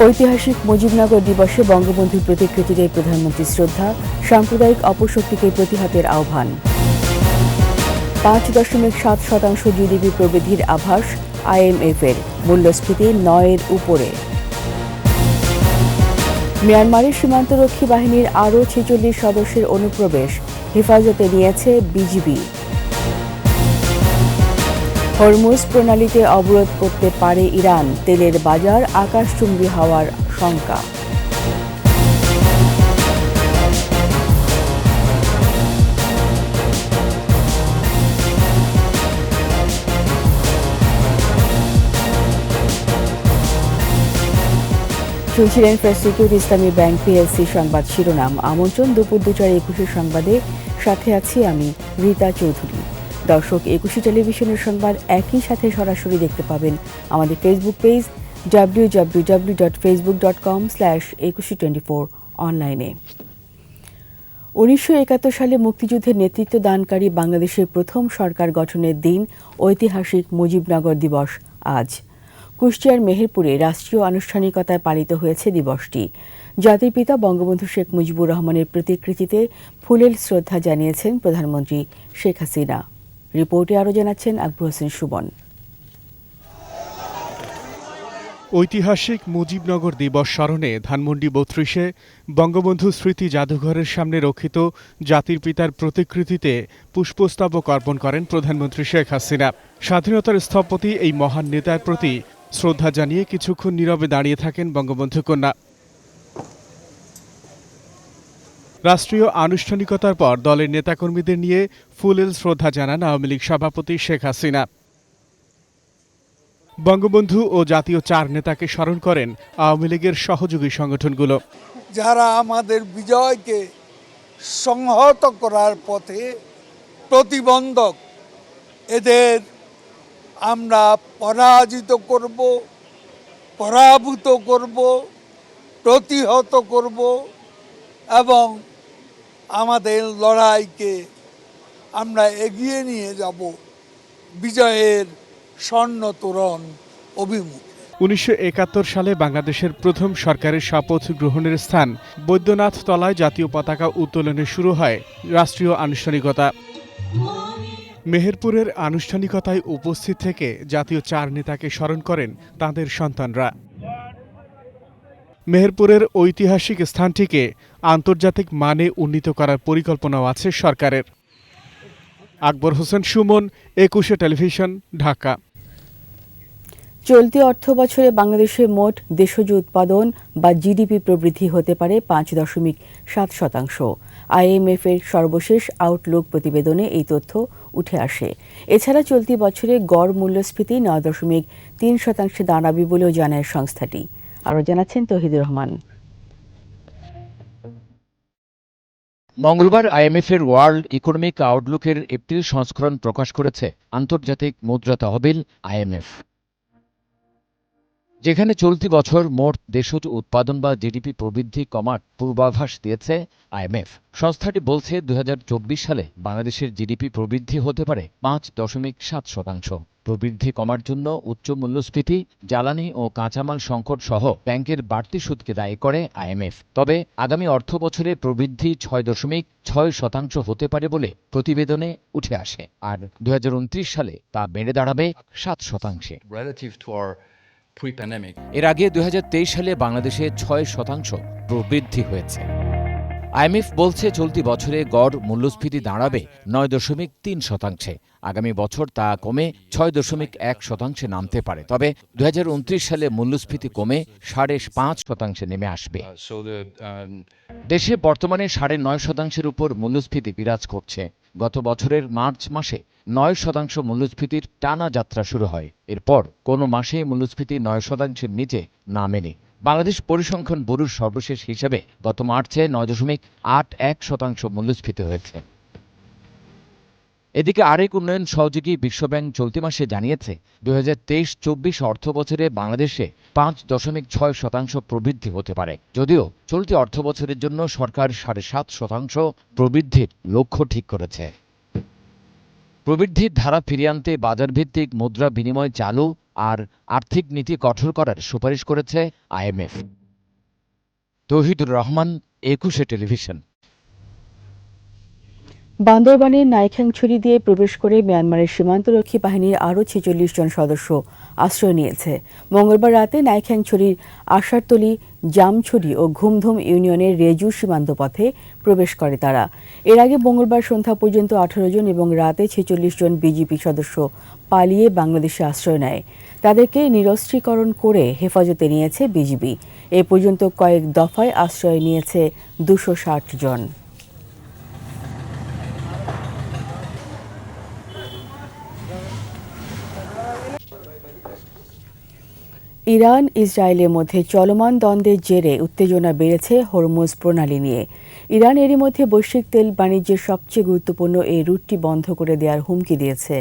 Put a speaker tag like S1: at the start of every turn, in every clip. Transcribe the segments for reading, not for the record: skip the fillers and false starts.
S1: ঐতিহাসিক মুজিবনগর দিবসে বঙ্গবন্ধুর প্রতিকৃতিতে প্রধানমন্ত্রী শ্রদ্ধা, সাম্প্রদায়িক অপশক্তিকে প্রতিহতের আহ্বান। ৫.৭% জিডিপি প্রবৃদ্ধির আভাস আইএমএফের, মূল্যস্ফীতি ৯-এর উপরে। মিয়ানমারের সীমান্তরক্ষী বাহিনীর আরও ৪৬ সদস্যের অনুপ্রবেশ, হেফাজতে নিয়েছে বিজিবি। হরমুজ প্রণালীতে অবরোধ করতে পারে ইরান, তেলের বাজার আকাশচুম্বী হওয়ার শঙ্কা। শুনছিলেন ফার্স্ট সিকিউরিটি ইসলামী ব্যাংক পিএলসি সংবাদ শিরোনাম। আমন্ত্রণ দুপুর ২টার ২১ সংবাদে, সাথে আছি আমি রীতা চৌধুরী। দর্শক, ২১ টেলিভিশনের সংবাদ একই সাথে সরাসরি দেখতে পাবেন আমাদের ফেসবুক পেজ www.facebook.com/2124 অনলাইনে। ১৯৭১ সালে মুক্তিযুদ্ধের নেতৃত্ব দানকারী বাংলাদেশের প্রথম সরকার গঠনের দিন ঐতিহাসিক মুজিবনগর দিবস আজ। কুষ্টিয়ার মেহেরপুরে রাষ্ট্রীয় আনুষ্ঠানিকতায় পালিত হয়েছে দিবসটি। জাতির পিতা বঙ্গবন্ধু শেখ মুজিবুর রহমানের প্রতিকৃতিতে ফুলেল শ্রদ্ধা জানিয়েছেন প্রধানমন্ত্রী শেখ হাসিনা। রিপোর্টে আরও জানাচ্ছেন আকবর হোসেন সুমন।
S2: ঐতিহাসিক মুজিবনগর দিবস স্মরণে ধানমন্ডি ৩২-এ বঙ্গবন্ধু স্মৃতি জাদুঘরের সামনে রক্ষিত জাতির পিতার প্রতিকৃতিতে পুষ্পস্তবক অর্পণ করেন প্রধানমন্ত্রী শেখ হাসিনা। স্বাধীনতার স্থপতি এই মহান নেতার প্রতি শ্রদ্ধা জানিয়ে কিছুক্ষণ নীরবে দাঁড়িয়ে থাকেন বঙ্গবন্ধু কন্যা। রাষ্ট্রীয় আনুষ্ঠানিকতার পর দলের নেতাকর্মীদের নিয়ে ফুলেল শ্রদ্ধা জানান আওয়ামী লীগ সভাপতি শেখ হাসিনা। বঙ্গবন্ধু ও জাতীয় ৪ নেতাকে স্মরণ করেন আওয়ামী লীগের সহযোগী সংগঠনগুলো।
S3: যারা আমাদের বিজয়কে সংহত করার পথে প্রতিবন্ধক, এদের আমরা পরাজিত করব, পরাভূত করব, প্রতিহত করব এবং আমাদের লড়াইকে আমরা এগিয়ে নিয়ে যাব বিজয়ের স্বর্ণ তোরণ অভিমুখে।
S2: ১৯৭১ সালে বাংলাদেশের প্রথম সরকারের শপথ গ্রহণের স্থান বৈদ্যনাথ তলায় জাতীয় পতাকা উত্তোলনে শুরু হয় রাষ্ট্রীয় আনুষ্ঠানিকতা। মেহেরপুরের আনুষ্ঠানিকতায় উপস্থিত থেকে জাতীয় ৪ নেতাকে স্মরণ করেন তাঁদের সন্তানরা। মেহেরপুরের ঐতিহাসিক স্থানটিকে আন্তর্জাতিক মানে উন্নীত করার পরিকল্পনাও আছে সরকারের। আকবর হোসেন সুমন, ২১ টেলিভিশন, ঢাকা।
S1: চলতি অর্থবছরে বাংলাদেশের মোট দেশজ উৎপাদন বা জিডিপি প্রবৃদ্ধি হতে পারে ৫.৭%। আইএমএফের সর্বশেষ আউটলুক প্রতিবেদনে এই তথ্য উঠে আসে। এছাড়া চলতি বছরে গড় মূল্যস্ফীতি ৯.৩% দাঁড়াবে বলেও জানায় সংস্থাটি। আরও জানাচ্ছেন তৌহিদুর রহমান।
S4: মঙ্গলবার আইএমএফের ওয়ার্ল্ড ইকোনমিক আউটলুকের এপ্রিল সংস্করণ প্রকাশ করেছে আন্তর্জাতিক মুদ্রা তহবিল আইএমএফ, যেখানে চলতি বছর মোট দেশজ উৎপাদন বা জিডিপি প্রবৃদ্ধি কমার পূর্বাভাস দিয়েছে আইএমএফ। সংস্থাটি বলছে ২০২৪ সালে বাংলাদেশের জিডিপি প্রবৃদ্ধি হতে পারে ৫.৭%। প্রবৃদ্ধি কমার জন্য উচ্চ মূল্যস্ফীতি, জ্বালানি ও কাঁচামাল সংকট সহ ব্যাংকের বাড়তি সুদকে দায়ী করে আইএমএফ। তবে আগামী অর্থবছরে প্রবৃদ্ধি ৬.৬% হতে পারে বলে প্রতিবেদনে উঠে আসে, আর ২০২৯ সালে তা বেড়ে দাঁড়াবে ৭%। এর আগে ২০২৩ সালে বাংলাদেশে ৬% প্রবৃদ্ধি হয়েছে। আইএমএফ বলছে চলতি বছরে গড় মূল্যস্ফীতি দাঁড়াবে ৯.৩%। আগামী বছর তা কমে ৬.১% নামতে পারে। তবে ২০২৯ সালে মূল্যস্ফীতি কমে ৫.৫% নেমে আসবে। দেশে বর্তমানে ৯.৫%-এর উপর মূল্যস্ফীতি বিরাজ করছে। গত বছরের মার্চ মাসে ৯% মূল্যস্ফীতির টানা যাত্রা শুরু হয়। এরপর কোনো মাসে মূল্যস্ফীতি ৯%-এর নিচে নামেনি। বাংলাদেশ পরিসংখ্যান ব্যুরোর সর্বশেষ হিসাবে গত মার্চে ৯.৮১% মূল্যস্ফীতি হয়েছে। এদিকে আরেক উন্নয়ন সহযোগী বিশ্বব্যাংক চলতি মাসে জানিয়েছে ২০২৩-২৪ অর্থবছরে বাংলাদেশে ৫.৬% প্রবৃদ্ধি হতে পারে, যদিও চলতি অর্থবছরের জন্য সরকার ৭.৫% প্রবৃদ্ধির লক্ষ্য ঠিক করেছে। প্রবৃদ্ধির ধারা ফিরিয়ে আনতে বাজারভিত্তিক মুদ্রা বিনিময় চালু আর আর্থিক নীতি কঠোর করার সুপারিশ করেছে আইএমএফ। তৌহিদুর রহমান, ২১ টেলিভিশন।
S1: বান্দরবানের নাইখাংছড়ি দিয়ে প্রবেশ করে মিয়ানমারের সীমান্তরক্ষী বাহিনীর আরও ৪৬ জন সদস্য আশ্রয় নিয়েছে। মঙ্গলবার রাতে নাইখাংছড়ির আশারতলী, জামছড়ি ও ঘুমধুম ইউনিয়নের রেজু সীমান্ত পথে প্রবেশ করে তারা। এর আগে মঙ্গলবার সন্ধ্যা পর্যন্ত ১৮ জন এবং রাতে ৪৬ জন বিজিপি সদস্য পালিয়ে বাংলাদেশে আশ্রয় নেয়। তাদেরকে নিরস্ত্রীকরণ করে হেফাজতে নিয়েছে বিজিবি। এ পর্যন্ত কয়েক দফায় আশ্রয় নিয়েছে ২৬০ জন। ইরান ইসরায়েলের মধ্যে চলমান দ্বন্দ্বের জেরে উত্তেজনা বেড়েছে হরমুজ প্রণালী নিয়ে। ইরান এরই মধ্যে বৈশ্বিক তেল বাণিজ্যের সবচেয়ে গুরুত্বপূর্ণ এই রুটটি বন্ধ করে দেওয়ার হুমকি দিয়েছে।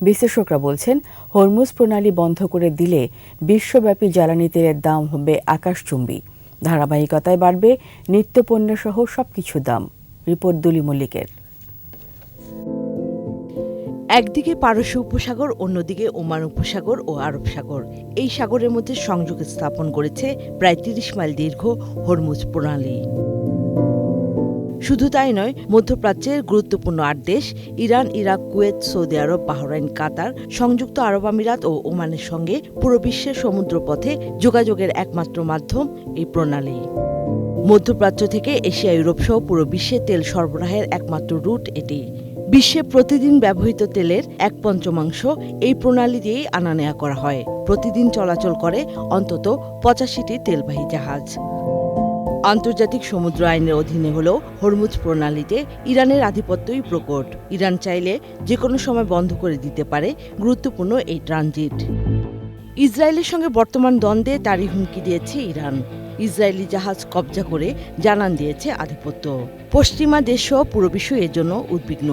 S1: বিশ্লেষকরা বলছেন, হরমুজ প্রণালী বন্ধ করে দিলে বিশ্বব্যাপী জ্বালানি তেলের দাম হবে আকাশচুম্বী। ধারাবাহিকতায় বাড়বে নিত্যপণ্যসহ সবকিছুর দাম। রিপোর্ট দুলি মল্লিকের।
S5: একদিকে পারস্য উপসাগর, অন্যদিকে ওমান উপসাগর ও আরব সাগর। এই সাগরের মধ্যে সংযোগ স্থাপন করেছে প্রায় ৩০ মাইল দীর্ঘ হরমুজ প্রণালী। শুধু তাই নয়, মধ্যপ্রাচ্যের গুরুত্বপূর্ণ ৮ দেশ ইরান, ইরাক, কুয়েত, সৌদি আরব, বাহরাইন, কাতার, সংযুক্ত আরব আমিরাত ও ওমানের সঙ্গে পুরো বিশ্বের সমুদ্রপথে যোগাযোগের একমাত্র মাধ্যম এই প্রণালী। মধ্যপ্রাচ্য থেকে এশিয়া, ইউরোপ সহ পুরো বিশ্বে তেল সরবরাহের একমাত্র রুট এটি। বিশ্বে প্রতিদিন ব্যবহৃত তেলের ১/৫ এই প্রণালী দিয়েই আনা নেয়া করা হয়। প্রতিদিন চলাচল করে অন্তত ৮৫টি তেলবাহী জাহাজ। আন্তর্জাতিক সমুদ্র আইনের অধীনে হলেও হরমুজ প্রণালীতে ইরানের আধিপত্যই প্রকট। ইরান চাইলে যে কোনো সময় বন্ধ করে দিতে পারে গুরুত্বপূর্ণ এই ট্রানজিট। ইসরায়েলের সঙ্গে বর্তমান দ্বন্দ্বে তারই হুমকি দিয়েছে ইরান। ইসরায়েলি জাহাজ কবজা করে জানান দিয়েছে আধিপত্য। পশ্চিমা দেশসহ পুরো বিশ্ব এর জন্য উদ্বিগ্ন।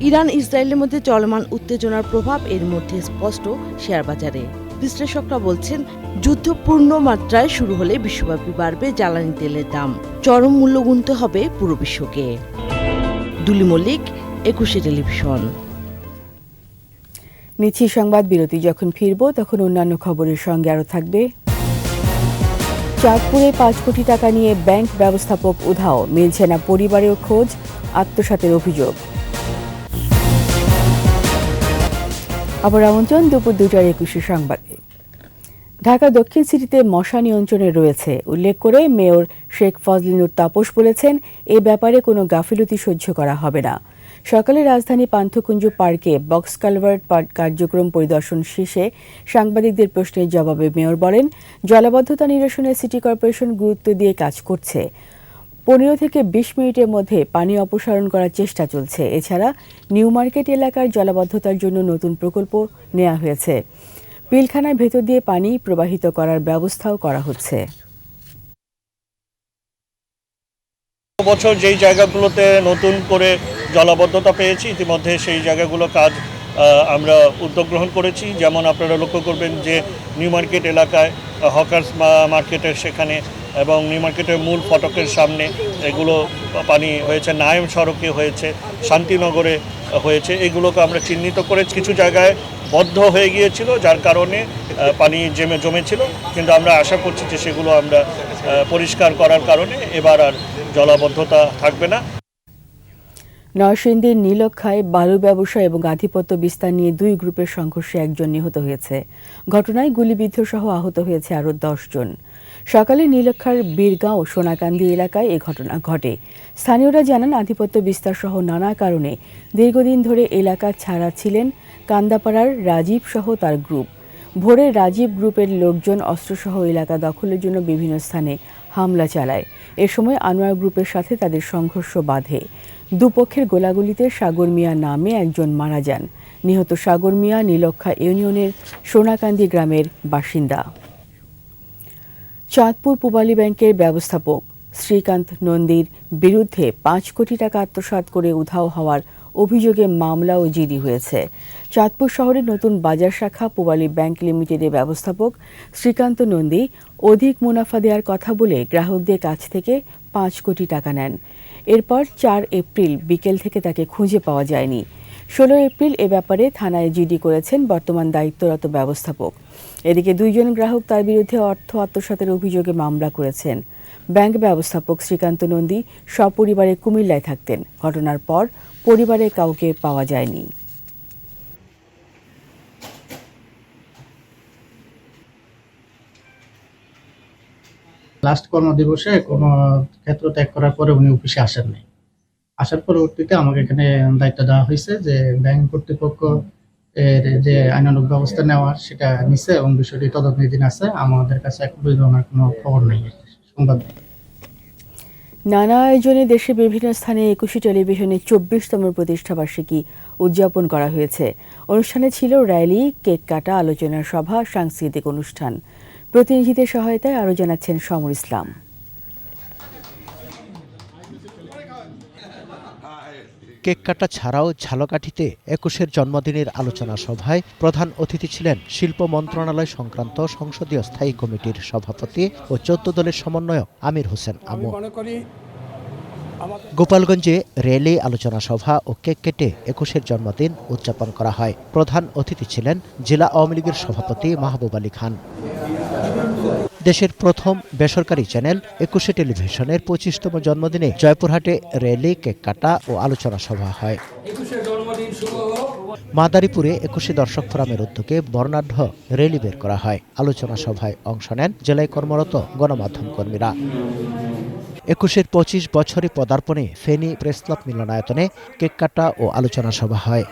S5: ইরান ইসরায়েলের মধ্যে চলমান উত্তেজনার প্রভাব এর মধ্যে স্পষ্ট শেয়ার বাজারে। বিশ্লেষকরা বলছেন, যুদ্ধ পূর্ণ মাত্রায় শুরু হলে বিশ্বব্যাপী বাড়বে জ্বালানি তেলের দাম। চরম মূল্য গুনতে হবে পুরো বিশ্বকে। দুলি মল্লিক, ২১ টেলিভিশন।
S1: নিচ্ছি সংবাদ বিরতি। যখন ফিরব তখন অন্যান্য খবরের সঙ্গে আরও থাকবে। চাঁদপুরে ৫ কোটি টাকা নিয়ে ব্যাংক ব্যবস্থাপক উধাও, মিলছে না পরিবারেও খোঁজ, আত্মসাতের অভিযোগ। আবার আমন্ত্রণ দুপুর ২টার ২১ সংবাদে। ঢাকা দক্ষিণ সিটিতে মশা নিয়ন্ত্রণে রয়েছে উল্লেখ করে মেয়র শেখ ফজলিনুর তাপস বলেছেন, এ ব্যাপারে কোনো গাফিলতি সহ্য করা হবে না। সকালে রাজধানী পান্থকুঞ্জ পার্কে বক্স কালভার্ট কার্যক্রম পরিদর্শন শেষে সাংবাদিকদের প্রশ্নের জবাবে মেয়র বলেন, জলাবদ্ধতা নিরসনে সিটি কর্পোরেশন গুরুত্ব দিয়ে কাজ করছে। ১৫ থেকে ২০ মিনিটের মধ্যে পানি অপসারণ করার চেষ্টা চলছে। এছাড়া নিউ মার্কেট এলাকার জলাবদ্ধতার জন্য নতুন প্রকল্প নেওয়া হয়েছে। পিলখানার ভেতর দিয়ে পানি প্রবাহিত করার ব্যবস্থাও করা হচ্ছে।
S6: বছর যেই জায়গাগুলোতে নতুন করে জলাবদ্ধতা পেয়েছি, ইতিমধ্যে সেই জায়গাগুলো কাজ আমরা উদ্যোগ গ্রহণ করেছি। যেমন আপনারা লক্ষ্য করবেন যে নিউ মার্কেট এলাকায় হকার্স মার্কেটের সেখানে এবং নিউ মার্কেটের মূল ফটকের সামনে এগুলো পানি হয়েছে, নায়ম সড়কে হয়েছে, শান্তিনগরে হয়েছে। এগুলোকে আমরা চিহ্নিত করে কিছু জায়গায় বদ্ধ হয়ে গিয়েছিল, যার কারণে পানি জমেছিল, কিন্তু আমরা আশা করছি যে সেগুলো আমরা পরিষ্কার করার কারণে এবার আর জলাবদ্ধতা থাকবে না।
S1: নরসিংদীর নীলক্ষায় বালু ব্যবসা এবং আধিপত্য বিস্তার নিয়ে ২ গ্রুপের সংঘর্ষে ১ জন নিহত হয়েছে। ঘটনায় গুলিবিদ্ধ সহ আহত হয়েছে আরও ১০ জন। সকালে নীলক্ষার বীরগাঁও সোনাকান্দি এলাকায় এ ঘটনা ঘটে। স্থানীয়রা জানান, আধিপত্য বিস্তার সহ নানা কারণে দীর্ঘদিন ধরে এলাকা ছাড়া ছিলেন কান্দাপাড়ার রাজীব সহ তার গ্রুপ। ভোরে রাজীব গ্রুপের লোকজন অস্ত্রসহ এলাকা দখলের জন্য বিভিন্ন স্থানে হামলা চালায়। এ সময় আনোয়ার গ্রুপের সাথে তাদের সংঘর্ষ বাধে। দুপক্ষের গোলাগুলিতে সাগর মিয়া নামে একজন মারা যান। নিহত সাগর মিয়া নীলক্ষা ইউনিয়নের সোনাকান্দি গ্রামের বাসিন্দা। চাঁদপুর পূবালী ব্যাংকের ব্যবস্থাপক শ্রীকান্ত নন্দীর বিরুদ্ধে ৫ কোটি টাকা আত্মসাৎ করে উধাও হওয়ার অভিযোগে মামলা ও জিডি হয়েছে। চাঁদপুর শহরের নতুন বাজার শাখা পূবালী ব্যাংক লিমিটেডের ব্যবস্থাপক শ্রীকান্ত নন্দী অধিক মুনাফা দেওয়ার কথা বলে গ্রাহকদের কাছ থেকে ৫ কোটি টাকা নেন। এরপর ৪ এপ্রিল বিকেল থেকে তাকে খুঁজে পাওয়া যায়নি। 16 এপ্রিল এ ব্যাপারে থানায় জিডি করেছেন বর্তমান দায়িত্বরত ব্যবস্থাপক। এদিকে 2 জন গ্রাহক তার বিরুদ্ধে অর্থ আত্মসাতের অভিযোগে মামলা করেছেন। ব্যাংক ব্যবস্থাপক শ্রীকান্ত নন্দী সপরিবারে কুমিল্লায় থাকতেন। ঘটনার পর পরিবারের কাউকে পাওয়া যায়নি।
S7: লাস্ট কর্মদিবসে কোনো ক্ষেত্র ত্যাগ করার পরে উনি অফিসে আসেননি। আসার পরবর্তীতে আমাকে এখানে দায়িত্ব দেওয়া হয়েছে যে ব্যাংক কর্তৃপক্ষ এর যে আইনানুগ ব্যবস্থা নেওয়ার সেটা নিছে এবং বিষয়টি তদন্তাধীন আছে। আমাদের কাছে এখন পর্যন্ত কোনো খবর নেই, সংবাদ নেই।
S1: নানা আয়োজনে দেশের বিভিন্ন স্থানে একুশে টেলিভিশনের 24তম প্রতিষ্ঠাবার্ষিকী উদযাপন করা হয়েছে। অনুষ্ঠানে ছিল র্যালি, কেক কাটা, আলোচনা সভা, সাংস্কৃতিক অনুষ্ঠান। প্রতিনিধিদের সহায়তায় আরও জানাচ্ছেন সমর ইসলাম।
S8: কেক কাটা ছাড়াও ঝালকাঠিতে 21-এর জন্মদিনের আলোচনা সভায় প্রধান অতিথি ছিলেন শিল্প মন্ত্রণালয় সংক্রান্ত সংসদীয় স্থায়ী কমিটির সভাপতি ও 14 দলের সমন্বয়ক আমির হোসেন আমু। গোপালগঞ্জে র্যালি, আলোচনা সভা ও কেক কেটে 21-এর জন্মদিন উদযাপন করা হয়। প্রধান অতিথি ছিলেন জেলা আওয়ামী লীগের সভাপতি মাহবুব আলী খান। দেশের প্রথম বেসরকারি চ্যানেল 21 টেলিভিশনের 25তম জন্মদিনে জয়পুরহাটে র্যালি, কেক কাটা ও আলোচনা সভা হয়। মাদারীপুরে 21 দর্শক ফোরামের উদ্যোগে বর্ণাঢ্য র্যালি বের করা হয়। আলোচনা সভায় অংশ নেন জেলায় কর্মরত গণমাধ্যম কর্মীরা। 21-এর 25 বছরে পদার্পণে ফেনী প্রেসক্লাব মিলনায়তনে কেক কাটা ও আলোচনা সভা হয়।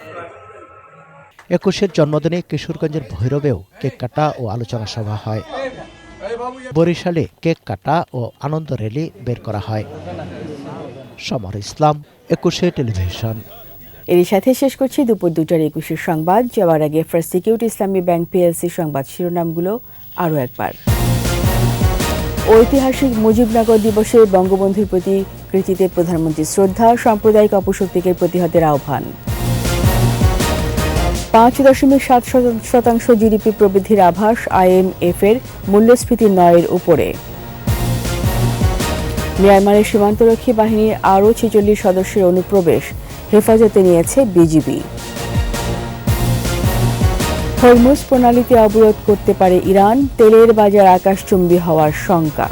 S8: 21-এর জন্মদিনে কিশোরগঞ্জের ভৈরবেও কেক কাটা ও আলোচনা সভা হয়। বরিশালে কেক কাটা ও আনন্দ র্যালি বের করা হয়। সমর ইসলাম, 21 টেলিভিশন।
S1: এরই সাথে শেষ করছি দুপুর 2টার 21 সংবাদ। যাওয়ার আগে ফার্স্ট সিকিউরিটি ইসলামী ব্যাংক পিএলসি সংবাদ শিরোনামগুলো আরও একবার। ঐতিহাসিক মুজিবনগর দিবসে বঙ্গবন্ধুর প্রতি কৃতিতে প্রধানমন্ত্রী শ্রদ্ধা, সাম্প্রদায়িক অপশক্তিকে প্রতিহতের আহ্বান। 5.7% জিডিপি প্রবৃদ্ধির আভাস, IMF-এর মূল্যস্ফীতি 9-এর উপরে। মিয়ানমারের সীমান্তরক্ষী বাহিনীর আরও 46 সদস্যের অনুপ্রবেশ, হেফাজতে নিয়েছে বিজিবি। হরমুজ প্রণালীতে অবরোধ করতে পারে ইরান, তেলের বাজার আকাশচুম্বী হওয়ার শঙ্কা।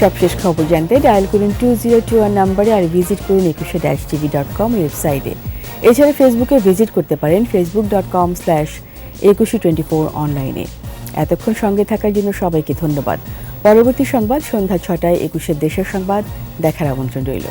S1: সবশেষ খবর জানতে ডায়াল করুন 2021 নম্বরে আর ভিজিট করুন 21tv.com ওয়েবসাইটে। এছাড়া ফেসবুকে ভিজিট করতে পারেন facebook.com/2124 অনলাইনে। এতক্ষণ সঙ্গে থাকার জন্য সবাইকে ধন্যবাদ। পরবর্তী সংবাদ সন্ধ্যা 6টায় 21 দেশের সংবাদ দেখার আমন্ত্রণ রইল।